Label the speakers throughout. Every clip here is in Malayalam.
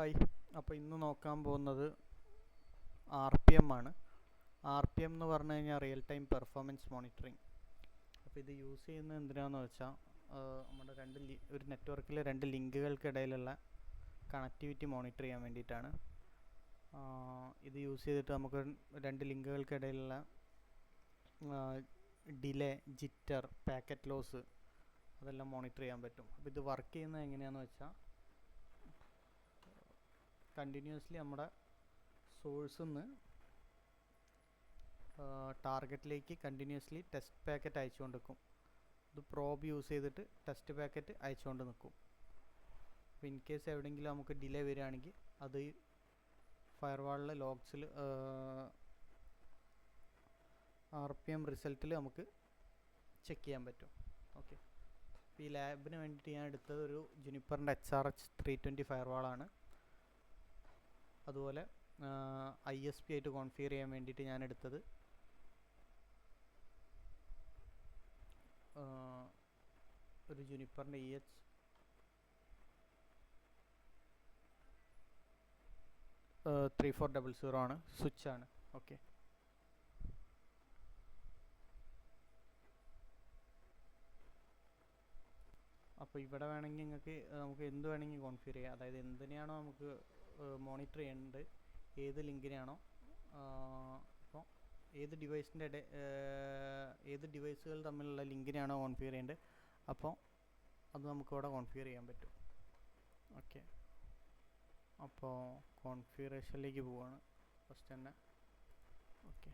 Speaker 1: ഹായ്, അപ്പോൾ ഇന്ന് നോക്കാൻ പോകുന്നത് RPM ആണ്. RPM എന്ന് പറഞ്ഞു കഴിഞ്ഞാൽ റിയൽ ടൈം പെർഫോമൻസ് മോണിറ്ററിങ്. അപ്പോൾ ഇത് യൂസ് ചെയ്യുന്നത് എന്തിനാണെന്ന് വെച്ചാൽ നമ്മുടെ ഒരു നെറ്റ്വർക്കിലെ രണ്ട് ലിങ്കുകൾക്കിടയിലുള്ള കണക്ടിവിറ്റി മോണിറ്റർ ചെയ്യാൻ വേണ്ടിയിട്ടാണ്. ഇത് യൂസ് ചെയ്തിട്ട് നമുക്ക് രണ്ട് ലിങ്കുകൾക്കിടയിലുള്ള ഡിലേ, ജിറ്റർ, പാക്കറ്റ് ലോസ് അതെല്ലാം മോണിറ്റർ ചെയ്യാൻ പറ്റും. അപ്പോൾ ഇത് വർക്ക് ചെയ്യുന്നത് എങ്ങനെയാണെന്ന് വെച്ചാൽ കണ്ടിന്യൂസ്ലി നമ്മുടെ സോഴ്സിൽ നിന്ന് ടാർഗറ്റിലേക്ക് കണ്ടിന്യൂസ്ലി ടെസ്റ്റ് പാക്കറ്റ് അയച്ചുകൊണ്ട് നിൽക്കും. ഇത് പ്രോബ് യൂസ് ചെയ്തിട്ട് ടെസ്റ്റ് പാക്കറ്റ് അയച്ചുകൊണ്ട് നിൽക്കും. അപ്പോൾ ഇൻ കേസ് എവിടെയെങ്കിലും നമുക്ക് ഡിലേ വരികയാണെങ്കിൽ അത് ഫയർവാളിലെ ലോഗ്സിൽ RPM റിസൾട്ടിൽ നമുക്ക് ചെക്ക് ചെയ്യാൻ പറ്റും. ഓക്കെ, അപ്പോൾ ഈ ലാബിന് വേണ്ടിയിട്ട് ഞാൻ എടുത്തത് ഒരു ജുനിപ്പറിൻ്റെ HRH 320 ഫയർവാളാണ്. അതുപോലെ ISP ആയിട്ട് കോൺഫിഗർ ചെയ്യാൻ വേണ്ടിയിട്ട് ഞാൻ എടുത്തത് ഒരു ജുനിപ്പറിൻ്റെ EH3400 ആണ്, സ്വിച്ചാണ്. ഓക്കെ, അപ്പോൾ ഇവിടെ വേണമെങ്കിൽ നമുക്ക് എന്ത് വേണമെങ്കിൽ കോൺഫിഗർ ചെയ്യാം. അതായത് എന്തിനെയാണോ നമുക്ക് മോണിറ്റർ ചെയ്യേണ്ടത്, ഏത് ലിങ്കിനെയാണോ, അപ്പോൾ ഏത് ഡിവൈസുകൾ തമ്മിലുള്ള ലിങ്കിനെയാണോ കോൺഫിഗർ ചെയ്യേണ്ടത്, അപ്പോൾ അത് നമുക്കിവിടെ കോൺഫിഗർ ചെയ്യാൻ പറ്റും. ഓക്കെ, അപ്പോൾ കോൺഫിഗറേഷനിലേക്ക് പോവുകയാണ് ഫസ്റ്റ് തന്നെ. ഓക്കെ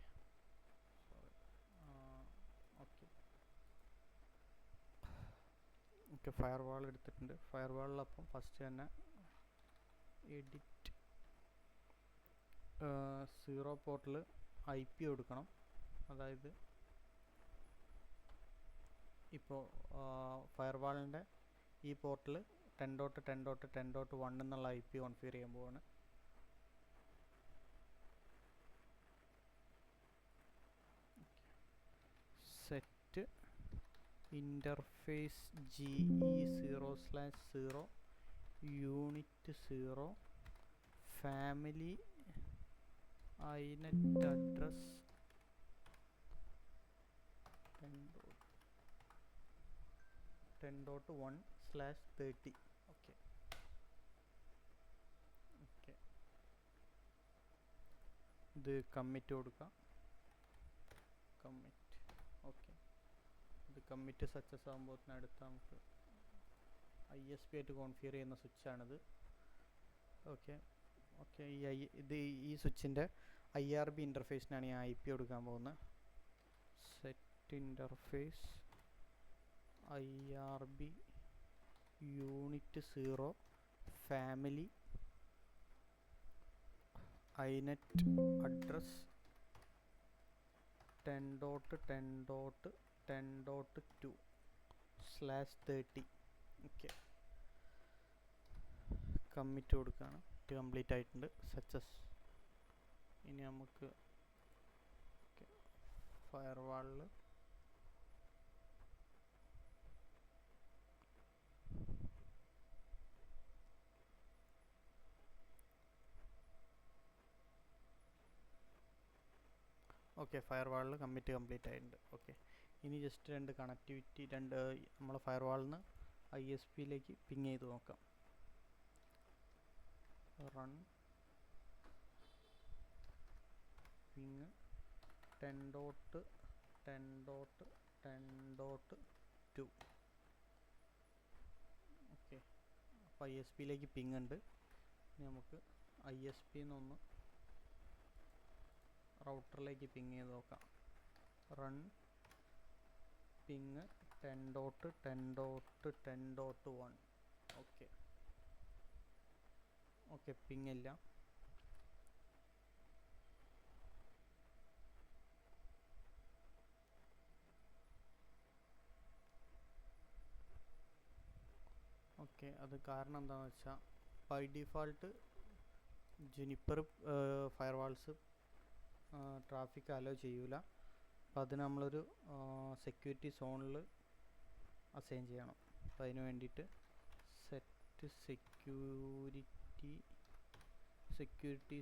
Speaker 1: ഓക്കെ ഫയർവാൾ എടുത്തിട്ടുണ്ട്. ഫയർവാളിലപ്പം ഫസ്റ്റ് തന്നെ എഡിറ്റ് 0 പോർട്ടിൽ IP കൊടുക്കണം. അതായത് ഇപ്പോൾ ഫയർവാളിൻ്റെ ഈ പോർട്ടിൽ 10.10.10.1 എന്നുള്ള IP കോൺഫിഗർ ചെയ്യാൻ പോവാണ്. Set interface GE0/0 unit 0 family inet address 10.1/30. Okay okay ഇത് കമ്മിറ്റ് കൊടുക്കാം. കമ്മിറ്റ്. ഓക്കെ, ഇത് കമ്മിറ്റ് സക്സസ് ആകുമ്പോഴത്തേനടുത്ത് നമുക്ക് ISP ആയിട്ട് കോൺഫിഗർ ചെയ്യുന്ന സ്വിച്ചാണിത്. ഓക്കെ ഓക്കെ ഈ സ്വിച്ചിൻ്റെ IRB ഇൻ്റർഫേസിനാണ് ഞാൻ IP കൊടുക്കാൻ പോകുന്നത്. Set interface IRB unit 0 family inet address 10.10.10.2/30. Okay, commit കൊടുക്കുകയാണ്. കംപ്ലീറ്റ് ആയിട്ടുണ്ട്, സക്സസ്. ഇനി നമുക്ക് ഫയർവാളിൽ ഫയർവാളിൽ കംപ്ലീറ്റ് ആയിട്ടുണ്ട്. ഓക്കെ, ഇനി ജസ്റ്റ് നമ്മളെ ഫയർവാളിൽ നിന്ന് ISPയിലേക്ക് പിങ് ചെയ്ത് നോക്കാം. Run ping 10.10.10.2. ഓക്കെ, അപ്പോൾ ISPയിലേക്ക് പിങ് ഉണ്ട്. ഇനി നമുക്ക് ISPന്നൊന്ന് റൗട്ടറിലേക്ക് പിങ് ചെയ്ത് നോക്കാം. Run ping 10.10.10.1. Okay okay ping ഇല്ല. ഓക്കെ, അത് കാരണം എന്താണെന്ന് വെച്ചാൽ by default Juniper firewalls traffic allow ചെയ്യൂല. അപ്പോൾ അത് നമ്മളൊരു സെക്യൂരിറ്റി സോണിൽ അസൈൻ ചെയ്യണം. അപ്പോൾ അതിന് വേണ്ടിയിട്ട് set security security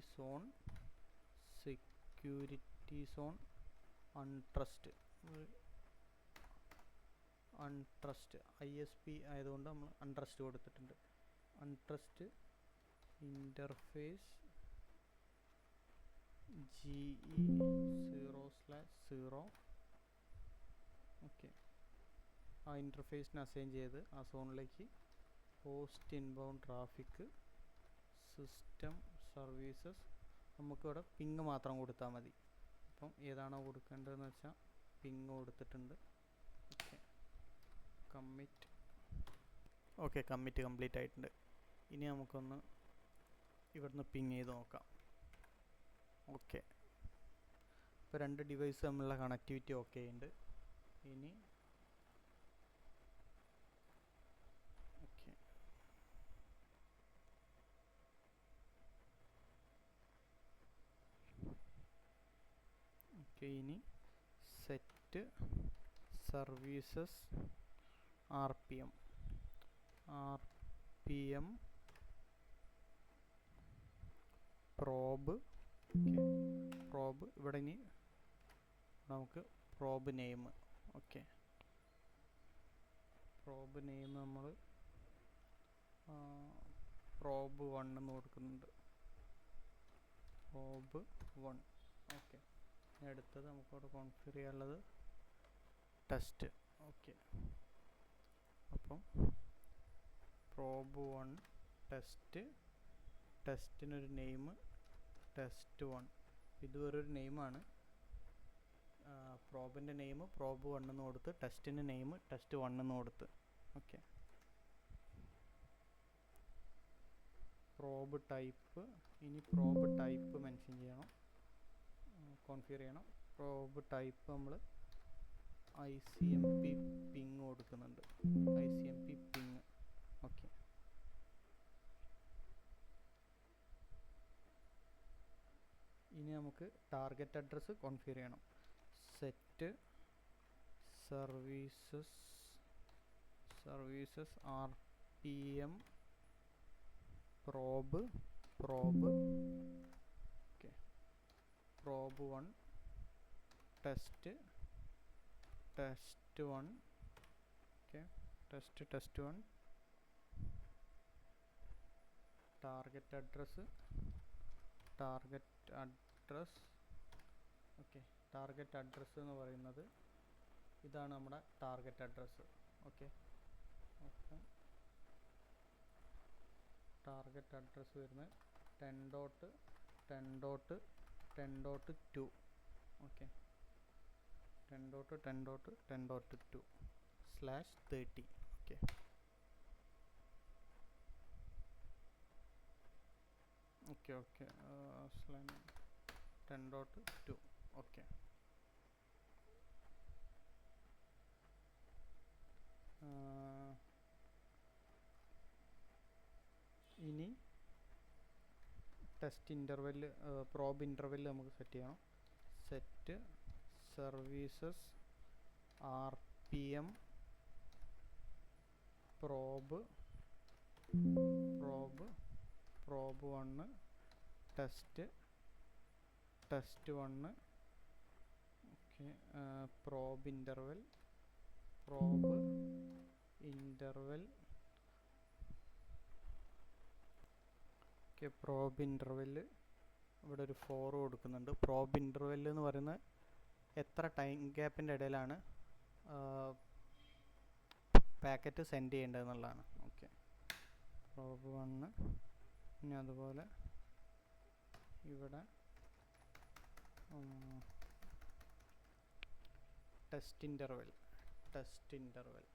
Speaker 1: zone untrust ISP ആയതുകൊണ്ട് നമ്മൾ അൺട്രസ്റ്റ് കൊടുത്തിട്ടുണ്ട്. Untrust interface GE0/0. ഓക്കെ, ആ ഇൻ്റർഫേസിന് അസൈൻ ചെയ്ത് ആ സോണിലേക്ക് host inbound traffic system services നമുക്കിവിടെ പിങ് മാത്രം കൊടുത്താൽ മതി. അപ്പം ഏതാണോ കൊടുക്കേണ്ടതെന്ന് വെച്ചാൽ പിങ് കൊടുത്തിട്ടുണ്ട്. ഓക്കെ, കമ്മിറ്റ് കംപ്ലീറ്റ് ആയിട്ടുണ്ട്. ഇനി നമുക്കൊന്ന് ഇവിടുന്ന് പിങ് ചെയ്ത് നോക്കാം. ഓക്കെ, ഇപ്പോൾ 2 ഡിവൈസ് തമ്മിലുള്ള കണക്ടിവിറ്റി ഓക്കെ ഉണ്ട്. ഇനി ഇനി സെറ്റ് സർവീസസ് RPM പ്രോബ്. ഇവിടെ ഇനി നമുക്ക് probe name. Okay, probe name നമ്മൾ പ്രോബ് 1 എന്ന് കൊടുക്കുന്നുണ്ട്. പ്രോബ് 1. ഓക്കെ, അടുത്തത് നമുക്കവിടെ കോൺഫിഗർ ചെയ്യാനുള്ളത് ടെസ്റ്റ്. ഓക്കെ, അപ്പം പ്രോബ് 1 ടെസ്റ്റിനൊരു നെയിം test1. ഇത് വേറൊരു നെയിമാണ്. പ്രോബിൻ്റെ നെയിം പ്രോബ് 1 എന്ന് കൊടുത്ത് ടെസ്റ്റിന് നെയിം test1 എന്ന് കൊടുത്ത്. Okay, probe type. ഇനി പ്രോബ് ടൈപ്പ് മെൻഷൻ ചെയ്യണം, കോൺഫിഗർ ചെയ്യണം. പ്രോബ് ടൈപ്പ് നമ്മൾ ICMP പിങ് കൊടുക്കുന്നുണ്ട്. ICMP ping. ഓക്കെ, ഇനി നമുക്ക് ടാർഗറ്റ് അഡ്രസ്സ് കോൺഫിഗർ ചെയ്യണം. Set services RPM probe. Okay, probe 1 test1. Okay, test1. Target address. Okay, target address എന്ന് പറയുന്നത് ഇതാണ് നമ്മുടെ ടാർഗറ്റ് അഡ്രസ്സ്. ഓക്കെ, അപ്പം ടാർഗറ്റ് അഡ്രസ്സ് വരുന്നത് 10.10.10.2. ഓക്കെ, 10.10.10.2/30. Okay, okay 10.2. ഓക്കെ, ഇനി ടെസ്റ്റ് ഇൻ്റർവെല് പ്രോബ് ഇൻ്റർവെല് നമുക്ക് സെറ്റ് ചെയ്യണം. Set services RPM probe 1 test1. Okay, probe interval. Okay, probe interval ഇവിടെ ഒരു 4 കൊടുക്കുന്നുണ്ട്. പ്രോബ് ഇൻ്റർവെല് എന്ന് പറയുന്നത് എത്ര ടൈം ഗ്യാപ്പിൻ്റെ ഇടയിലാണ് പാക്കറ്റ് സെൻഡ് ചെയ്യേണ്ടതെന്നുള്ളതാണ്. Okay, probe 1. ഇനി അതുപോലെ ഇവിടെ test interval. Test interval.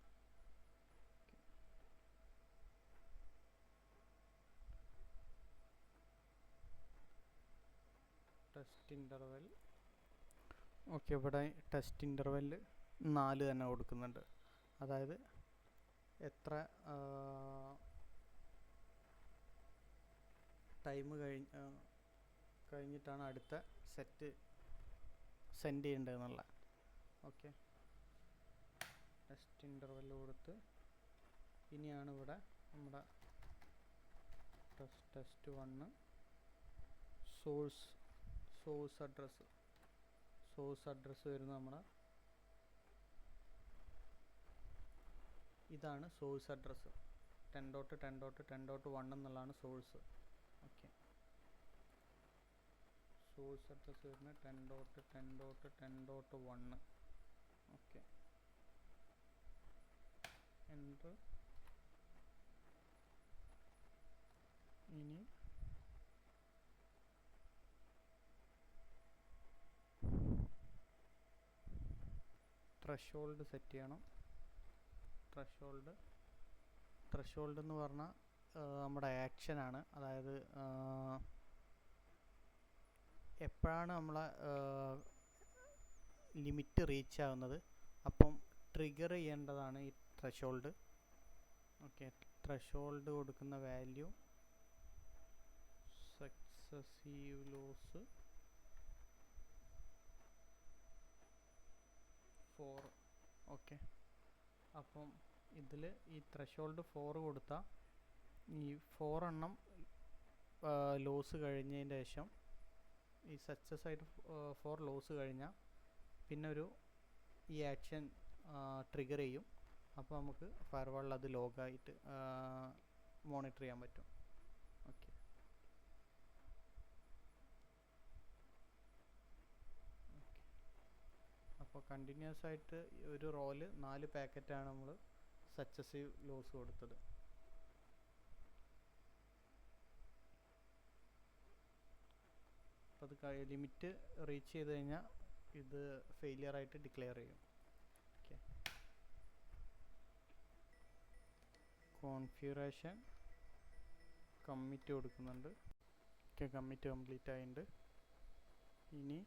Speaker 1: Okay, ഇവിടെ ടെസ്റ്റ് ഇൻ്റർവെല് 4 തന്നെ കൊടുക്കുന്നുണ്ട്. അതായത് എത്ര ടൈം കഴിഞ്ഞിട്ടാണ് അടുത്ത സെറ്റ് സെൻഡ് ചെയ്യേണ്ടതെന്നുള്ള. ഓക്കെ, ടെസ്റ്റ് ഇൻ്റർവെൽ കൊടുത്ത് ഇനിയാണ് ഇവിടെ നമ്മുടെ test1 സോഴ്സ് അഡ്രസ്സ് വരുന്ന നമ്മുടെ ഇതാണ് സോഴ്സ് അഡ്രസ്സ് 10.10.10.1 എന്നുള്ളതാണ് സോഴ്സ്. ഓക്കെ, സോഴ്സ് അഡ്രസ്സ് വരുന്നത് 10.10.10.1. Okay, enter. ഇനി ത്രെഷോൾഡ് സെറ്റ് ചെയ്യണം. ത്രെഷോൾഡ് എന്ന് പറഞ്ഞാൽ നമ്മുടെ ആക്ഷനാണ്. അതായത് എപ്പോഴാണ് നമ്മളെ ലിമിറ്റ് റീച്ച് ആവുന്നത് അപ്പം ട്രിഗർ ചെയ്യേണ്ടതാണ് ഈ ത്രെഷോൾഡ്. ഓക്കെ, ത്രെഷോൾഡ് കൊടുക്കുന്ന വാല്യൂ സക്സസീവ് ലോസ് 4. ഓക്കെ, അപ്പം ഇതിൽ ഈ ത്രെഷോൾഡ് 4 കൊടുത്താൽ ഈ 4 എണ്ണം ലോസ് കഴിഞ്ഞതിൻ്റെ ശേഷം ഈ സക്സസ് ആയിട്ട് 4 ലോസ് കഴിഞ്ഞാൽ പിന്നെ ഈ ആക്ഷൻ ട്രിഗർ ചെയ്യും. അപ്പോൾ നമുക്ക് ഫയർവാളിൽ അത് ലോഗായിട്ട് മോണിറ്റർ ചെയ്യാൻ പറ്റും. ഓക്കെ, അപ്പോൾ കണ്ടിന്യൂസ് ആയിട്ട് ഒരു റോല് 4 പാക്കറ്റാണ് നമ്മൾ സക്സസീവ് ലോസ് കൊടുത്തത്. അപ്പോൾ അത് ലിമിറ്റ് റീച്ച് ചെയ്ത് കഴിഞ്ഞാൽ ഇത് ഫെയിലിയർ ആയിട്ട് ഡിക്ലെയർ ചെയ്യും. ഓക്കെ, കോൺഫിഗറേഷൻ കമ്മിറ്റ് കൊടുക്കുന്നുണ്ട്. ഓക്കെ, കമ്മിറ്റ് കംപ്ലീറ്റ് ആയിട്ടുണ്ട്. ഇനി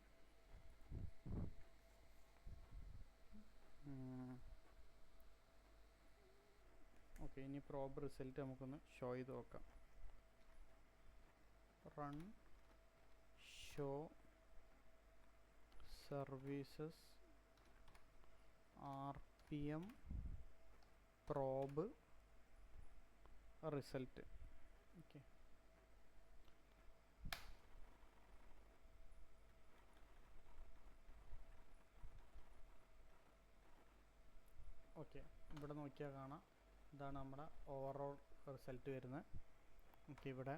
Speaker 1: ഓക്കെ, ഇനി പ്രോബ് റിസൾട്ട് നമുക്കൊന്ന് ഷോ ചെയ്ത് നോക്കാം. Run show services RPM probe result. Okay, okay, ഇവിടെ നോക്കിയാൽ കാണാം ഇതാണ് നമ്മുടെ ഓവറോൾ റിസൾട്ട് വരുന്നത്. ഓക്കെ, ഇവിടെ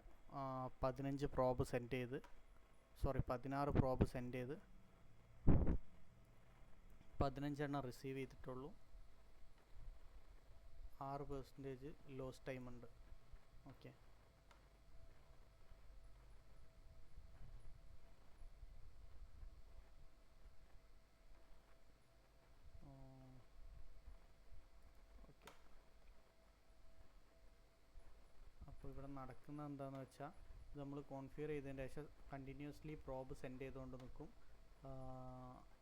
Speaker 1: 16 പ്രോബ് സെൻഡ് ചെയ്ത് 16 പ്രോബ് സെൻഡ് ചെയ്ത് 15 എണ്ണം റിസീവ് ചെയ്തിട്ടുള്ളൂ. 6% ലോസ് ടൈം ഉണ്ട്. ഓക്കെ, അപ്പോൾ ഇവിടെ നടക്കുന്നത് എന്താണെന്ന് വെച്ചാൽ ഇത് നമ്മൾ കോൺഫിഗർ ചെയ്തതിന് ശേഷം കണ്ടിന്യൂസ്ലി പ്രോബ് സെൻഡ് ചെയ്തുകൊണ്ട് നിൽക്കും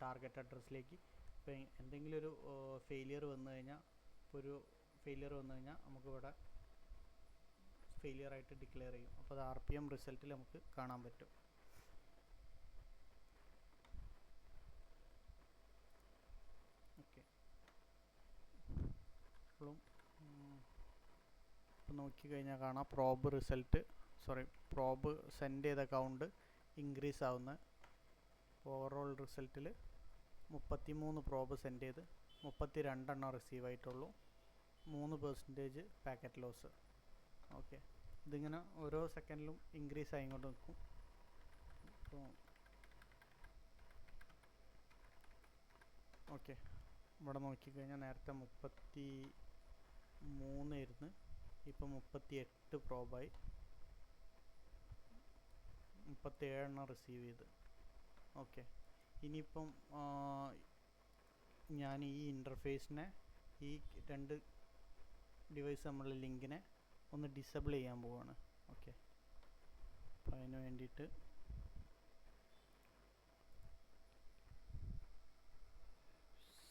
Speaker 1: ടാർഗറ്റ് അഡ്രസ്സിലേക്ക്. ഇപ്പോൾ എന്തെങ്കിലും ഒരു ഫെയിലിയർ വന്നു കഴിഞ്ഞാൽ നമുക്കിവിടെ ഫെയിലിയർ ആയിട്ട് ഡിക്ലെയർ ചെയ്യും. അപ്പോൾ അത് RPM റിസൾട്ടിൽ നമുക്ക് കാണാൻ പറ്റും. ഓക്കെ, ഇപ്പോഴും ഇപ്പോൾ നോക്കിക്കഴിഞ്ഞാൽ കാണാം പ്രോബ് സെൻഡ് ചെയ്ത കൗണ്ട് ഇൻക്രീസ് ആവുന്ന. ഓവറോൾ റിസൾട്ടിൽ 33 പ്രോബ് സെൻഡ് ചെയ്ത് 32 എണ്ണം റിസീവ് ആയിട്ടുള്ളൂ. 3% പാക്കറ്റ് ലോസ്. ഓക്കെ, ഇതിങ്ങനെ ഓരോ സെക്കൻഡിലും ഇൻക്രീസ് ആയിക്കൊണ്ട് നിൽക്കും. അപ്പോൾ ഓക്കെ, ഇവിടെ നോക്കിക്കഴിഞ്ഞാൽ നേരത്തെ 33 ആയിരുന്നു, ഇപ്പം 38 പ്രോബായി. 37 എണ്ണം റിസീവ് ചെയ്ത്. ഓക്കെ, ഇനിയിപ്പം ഞാൻ ഈ ഇൻ്റർഫേസിനെ ഈ 2 ഡിവൈസ് നമ്മളുടെ ലിങ്കിനെ ഒന്ന് ഡിസേബിൾ ചെയ്യാൻ പോവാണ്. ഓക്കെ, അപ്പോൾ അതിന് വേണ്ടിയിട്ട്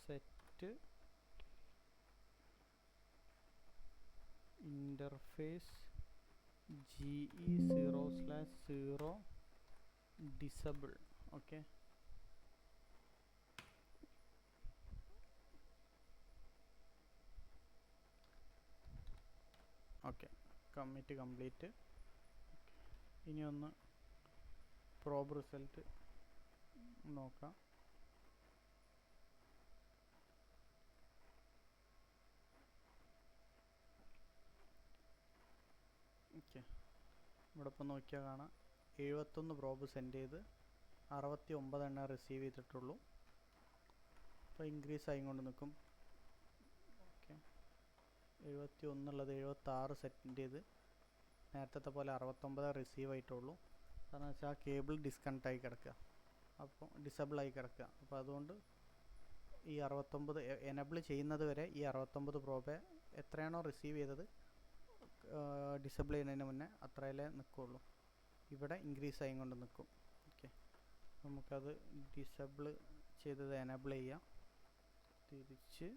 Speaker 1: set interface GE0/0 disable. Okay, okay, commit complete. ഇനി ഒന്ന് പ്രോബ് റിസൾട്ട് നോക്കാം. ഓക്കെ, ഇവിടെ ഇപ്പോൾ നോക്കിയാൽ കാണാം 71 പ്രോബ് സെൻഡ് ചെയ്ത് 69 എണ്ണം റിസീവ് ചെയ്തിട്ടുള്ളൂ. അപ്പോൾ ഇൻക്രീസ് ആയിക്കൊണ്ട് നിൽക്കും. ഓക്കെ, 71 ഉള്ളത് 76 സെൻഡ് ചെയ്ത് നേരത്തെ പോലെ 69 റിസീവ് ആയിട്ടുള്ളൂ. കാരണം വെച്ചാൽ ആ കേബിൾ ഡിസ്കണക്റ്റ് ആയി കിടക്കുക, അപ്പോൾ ഡിസബിൾ ആയി കിടക്കുക. അപ്പോൾ അതുകൊണ്ട് ഈ 69 എനബിൾ ചെയ്യുന്നത് വരെ ഈ 69 പ്രോബെ എത്രയാണോ റിസീവ് ചെയ്തത് ഡിസബിൾ ചെയ്യുന്നതിന് മുന്നേ അത്രയല്ലേ നിൽക്കുള്ളൂ. ഇവിടെ ഇൻക്രീസ് ആയിക്കൊണ്ട് നിൽക്കും. ഓക്കെ, നമുക്കത് ഡിസബിൾ ചെയ്തത് എനബിൾ ചെയ്യാം. തിരിച്ച്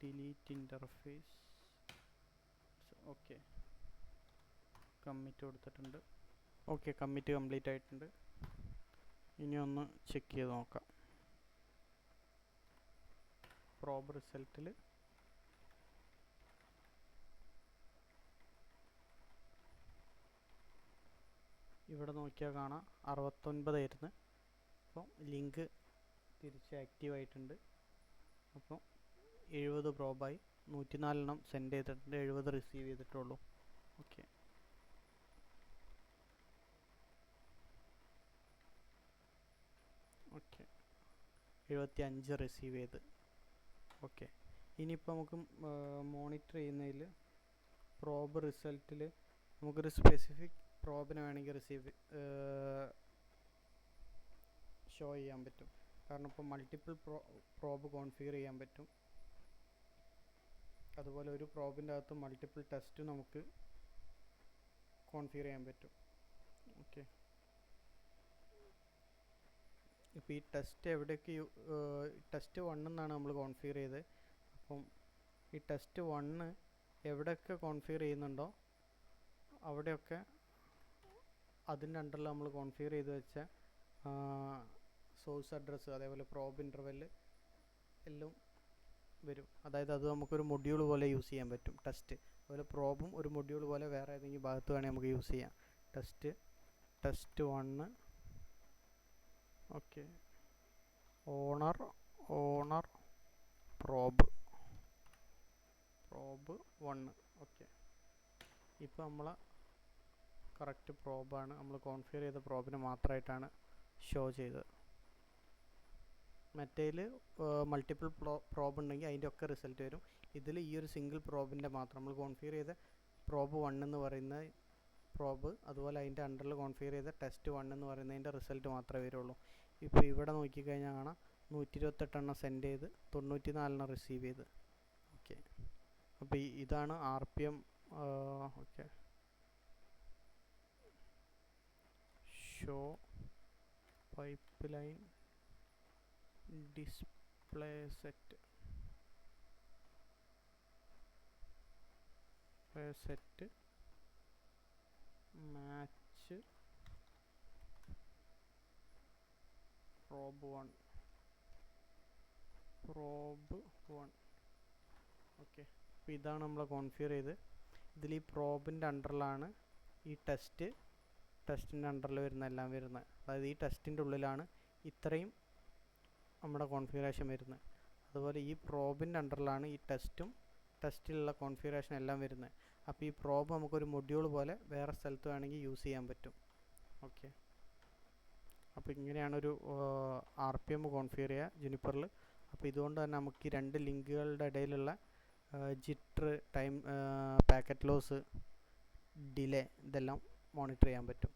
Speaker 1: ഡിലീറ്റ് ഇൻ്റർഫേസ്. ഓക്കെ, കമ്മിറ്റ് കൊടുത്തിട്ടുണ്ട്. ഓക്കെ, കമ്മിറ്റ് കംപ്ലീറ്റ് ആയിട്ടുണ്ട്. ഇനി ഒന്ന് ചെക്ക് ചെയ്ത് നോക്കാം. പ്രോബ് റിസൾട്ടിൽ ഇവിടെ നോക്കിയാൽ കാണാം 69 ആയിരുന്നു. അപ്പോൾ ലിങ്ക് തിരിച്ച് ആക്റ്റീവ് ആയിട്ടുണ്ട്. അപ്പോൾ 70 പ്രോബായി. 104 എണ്ണം സെൻഡ് ചെയ്തിട്ടുണ്ട്, 70 റിസീവ് ചെയ്തിട്ടുള്ളൂ. ഓക്കെ, ഓക്കെ 75 റിസീവ് ചെയ്ത്. ഓക്കെ, ഇനിയിപ്പോൾ നമുക്ക് മോണിറ്റർ ചെയ്യുന്നതിൽ പ്രോബ് റിസൾട്ടിൽ നമുക്കൊരു സ്പെസിഫിക് പ്രോബിനെ വേണമെങ്കിൽ ഷോ ചെയ്യാൻ പറ്റും. കാരണം ഇപ്പോൾ മൾട്ടിപ്പിൾ പ്രോബ് കോൺഫിഗർ ചെയ്യാൻ പറ്റും. അതുപോലെ ഒരു പ്രോബിൻ്റെ അകത്ത് മൾട്ടിപ്പിൾ ടെസ്റ്റ് നമുക്ക് കോൺഫിഗർ ചെയ്യാൻ പറ്റും. ഓക്കെ, ഇപ്പോൾ ഈ ടെസ്റ്റ് എവിടെയൊക്കെ ടെസ്റ്റ് 1 എന്നാണ് നമ്മൾ കോൺഫിഗർ ചെയ്തത്. അപ്പം ഈ ടെസ്റ്റ് 1 എവിടെയൊക്കെ കോൺഫിഗർ ചെയ്യുന്നുണ്ടോ അവിടെയൊക്കെ അതിൻ്റെ അണ്ടറിൽ നമ്മൾ കോൺഫിഗർ ചെയ്ത് വെച്ച സോഴ്സ് അഡ്രസ്സ് അതേപോലെ പ്രോബ് ഇൻ്റർവെൽ എല്ലാം വരും. അതായത് അത് നമുക്കൊരു മൊഡ്യൂൾ പോലെ യൂസ് ചെയ്യാൻ പറ്റും. ടെസ്റ്റ് അതുപോലെ പ്രോബും ഒരു മൊഡ്യൂൾ പോലെ വേറെ ഏതെങ്കിലും ഭാഗത്ത് വേണമെങ്കിൽ നമുക്ക് യൂസ് ചെയ്യാം. Test 1. Okay, owner probe 1. Okay, ഇപ്പോൾ നമ്മളെ കറക്റ്റ് പ്രോബാണ്. നമ്മൾ കോൺഫിഗർ ചെയ്ത പ്രോബിന് മാത്രമായിട്ടാണ് ഷോ ചെയ്തത്. മറ്റേതിൽ മൾട്ടിപ്പിൾ പ്രോബ് ഉണ്ടെങ്കിൽ അതിൻ്റെ ഒക്കെ റിസൾട്ട് വരും. ഇതിൽ ഈ ഒരു സിംഗിൾ പ്രോബിൻ്റെ മാത്രം നമ്മൾ കോൺഫിഗർ ചെയ്ത പ്രോബ് 1 എന്ന് പറയുന്ന പ്രോബ്, അതുപോലെ അതിൻ്റെ അണ്ടറിൽ കോൺഫിഗർ ചെയ്ത ടെസ്റ്റ് 1 എന്ന് പറയുന്നതിൻ്റെ റിസൾട്ട് മാത്രമേ വരുള്ളൂ. ഇപ്പോൾ ഇവിടെ നോക്കിക്കഴിഞ്ഞാൽ കാണാം 128 എണ്ണം സെൻഡ് ചെയ്ത് 94 എണ്ണം റിസീവ് ചെയ്ത്. ഓക്കെ, അപ്പോൾ ഇതാണ് RPM. Okay, show pipeline display set match probe 1. Okay, അപ്പോൾ ഇതാണ് നമ്മൾ കോൺഫിഗർ ചെയ്ത്. ഇതിൽ ഈ പ്രോബിൻ്റെ അണ്ടറിലാണ് ഈ ടെസ്റ്റിൻ്റെ അണ്ടറിൽ വരുന്ന എല്ലാം വരുന്നത്. അതായത് ഈ ടെസ്റ്റിൻ്റെ ഉള്ളിലാണ് ഇത്രയും നമ്മുടെ കോൺഫിഗറേഷൻ വരുന്നത്. അതുപോലെ ഈ പ്രോബിൻ്റെ അണ്ടറിലാണ് ഈ ടെസ്റ്റിലുള്ള കോൺഫിഗറേഷൻ എല്ലാം വരുന്നത്. അപ്പോൾ ഈ പ്രോബ് നമുക്കൊരു മൊഡ്യൂൾ പോലെ വേറെ സ്ഥലത്ത് വേണമെങ്കിൽ യൂസ് ചെയ്യാൻ പറ്റും. ഓക്കെ, അപ്പോൾ ഇങ്ങനെയാണൊരു RPM കോൺഫിഗർ ചെയ്യുക ജുനിപ്പറിൽ. അപ്പോൾ ഇതുകൊണ്ട് തന്നെ നമുക്ക് ഈ 2 ലിങ്കുകളുടെ ഇടയിലുള്ള jitter, time, packet loss, delay ഇതെല്ലാം മോണിറ്റർ ചെയ്യാൻ പറ്റും.